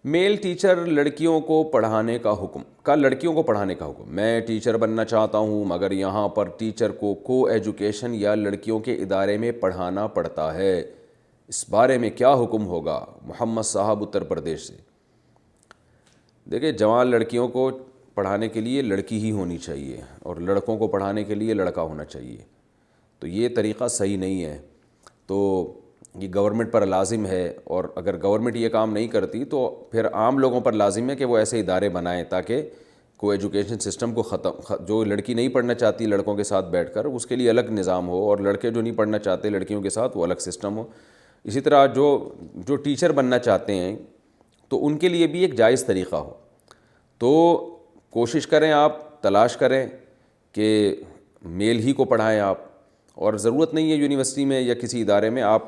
میل teacher لڑکیوں کو پڑھانے کا حکم لڑکیوں کو پڑھانے کا حکم. میں ٹیچر بننا چاہتا ہوں مگر یہاں پر ٹیچر کو ایجوکیشن یا لڑکیوں کے ادارے میں پڑھانا پڑتا ہے. اس بارے میں کیا حکم ہوگا؟ محمد صاحب اتر پردیش سے. دیکھیں، جوان لڑکیوں کو پڑھانے کے لیے لڑکی ہی ہونی چاہیے اور لڑکوں کو پڑھانے کے لیے لڑکا ہونا چاہیے. تو یہ طریقہ صحیح نہیں ہے. تو یہ گورنمنٹ پر لازم ہے، اور اگر گورنمنٹ یہ کام نہیں کرتی تو پھر عام لوگوں پر لازم ہے کہ وہ ایسے ادارے بنائیں تاکہ کو ایجوکیشن سسٹم کو جو لڑکی نہیں پڑھنا چاہتی لڑکوں کے ساتھ بیٹھ کر اس کے لیے الگ نظام ہو، اور لڑکے جو نہیں پڑھنا چاہتے لڑکیوں کے ساتھ وہ الگ سسٹم ہو. اسی طرح جو ٹیچر بننا چاہتے ہیں تو ان کے لیے بھی ایک جائز طریقہ ہو. تو کوشش کریں، آپ تلاش کریں کہ میل ہی کو پڑھائیں آپ. اور ضرورت نہیں ہے یونیورسٹی میں یا کسی ادارے میں، آپ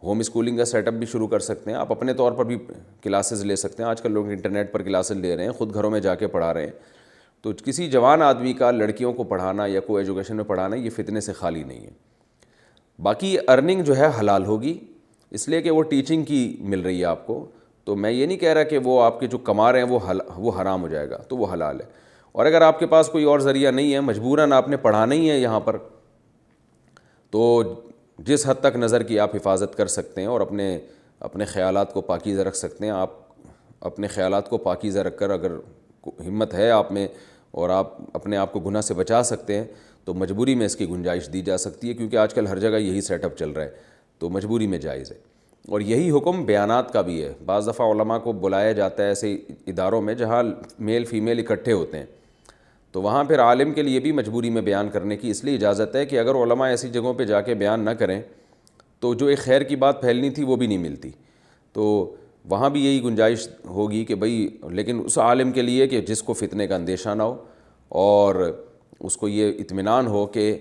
ہوم اسکولنگ کا سیٹ اپ بھی شروع کر سکتے ہیں. آپ اپنے طور پر بھی کلاسز لے سکتے ہیں. آج کل لوگ انٹرنیٹ پر کلاسز لے رہے ہیں، خود گھروں میں جا کے پڑھا رہے ہیں. تو کسی جوان آدمی کا لڑکیوں کو پڑھانا یا کو ایجوکیشن میں پڑھانا یہ فتنے سے خالی نہیں ہے. باقی ارننگ جو ہے حلال ہوگی، اس لیے کہ وہ ٹیچنگ کی مل رہی ہے آپ کو. تو میں یہ نہیں کہہ رہا کہ وہ آپ کے جو کما رہے ہیں وہ حرام ہو جائے گا، تو وہ حلال ہے. اور اگر آپ کے پاس کوئی اور ذریعہ نہیں ہے، مجبوراً آپ نے پڑھانا ہی ہے یہاں پر، تو جس حد تک نظر کی آپ حفاظت کر سکتے ہیں اور اپنے خیالات کو پاکیزہ رکھ سکتے ہیں، آپ اپنے خیالات کو پاکیزہ رکھ کر اگر ہمت ہے آپ میں اور آپ اپنے آپ کو گناہ سے بچا سکتے ہیں تو مجبوری میں اس کی گنجائش دی جا سکتی ہے، کیونکہ آج کل ہر جگہ یہی سیٹ اپ چل رہا ہے. تو مجبوری میں جائز ہے. اور یہی حکم بیانات کا بھی ہے. بعض دفعہ علماء کو بلایا جاتا ہے ایسے اداروں میں جہاں میل فیمیل اکٹھے ہوتے ہیں، تو وہاں پھر عالم کے لیے بھی مجبوری میں بیان کرنے کی اس لیے اجازت ہے کہ اگر علماء ایسی جگہوں پہ جا کے بیان نہ کریں تو جو ایک خیر کی بات پھیلنی تھی وہ بھی نہیں ملتی. تو وہاں بھی یہی گنجائش ہوگی کہ بھئی، لیکن اس عالم کے لیے کہ جس کو فتنے کا اندیشہ نہ ہو اور اس کو یہ اطمینان ہو کہ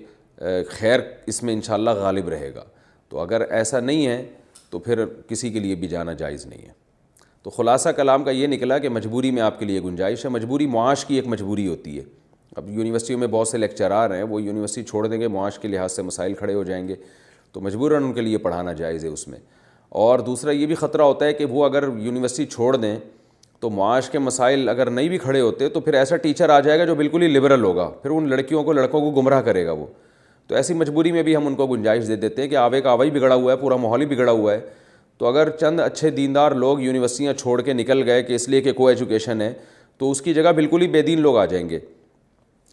خیر اس میں انشاءاللہ غالب رہے گا. تو اگر ایسا نہیں ہے تو پھر کسی کے لیے بھی جانا جائز نہیں ہے. تو خلاصہ کلام کا یہ نکلا کہ مجبوری میں آپ کے لیے گنجائش ہے. مجبوری معاش کی ایک مجبوری ہوتی ہے. اب یونیورسٹیوں میں بہت سے لیکچرار ہیں، وہ یونیورسٹی چھوڑ دیں گے، معاش کے لحاظ سے مسائل کھڑے ہو جائیں گے، تو مجبوراً ان کے لیے پڑھانا جائز ہے اس میں. اور دوسرا یہ بھی خطرہ ہوتا ہے کہ وہ اگر یونیورسٹی چھوڑ دیں تو معاش کے مسائل اگر نہیں بھی کھڑے ہوتے تو پھر ایسا ٹیچر آ جائے گا جو بالکل ہی لبرل ہوگا، پھر ان لڑکیوں کو لڑکوں کو گمراہ کرے گا وہ. تو ایسی مجبوری میں بھی ہم ان کو گنجائش دے دیتے ہیں کہ آوے کا آوا ہی بگڑا ہوا ہے، پورا ماحول ہی بگڑا ہوا ہے. تو اگر چند اچھے دیندار لوگ یونیورسٹیاں چھوڑ کے نکل گئے کہ اس لیے کہ کو ایجوکیشن ہے، تو اس کی جگہ بالکل ہی بے دین لوگ آ جائیں گے،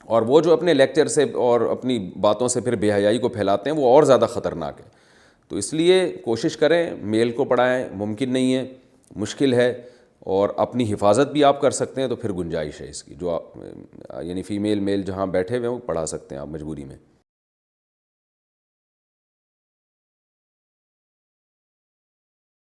اور وہ جو اپنے لیکچر سے اور اپنی باتوں سے پھر بے حیائی کو پھیلاتے ہیں وہ اور زیادہ خطرناک ہے. تو اس لیے کوشش کریں میل کو پڑھائیں. ممکن نہیں ہے، مشکل ہے، اور اپنی حفاظت بھی آپ کر سکتے ہیں تو پھر گنجائش ہے اس کی. جو آپ یعنی فیمیل میل جہاں بیٹھے ہوئے ہیں وہ پڑھا سکتے ہیں آپ مجبوری میں.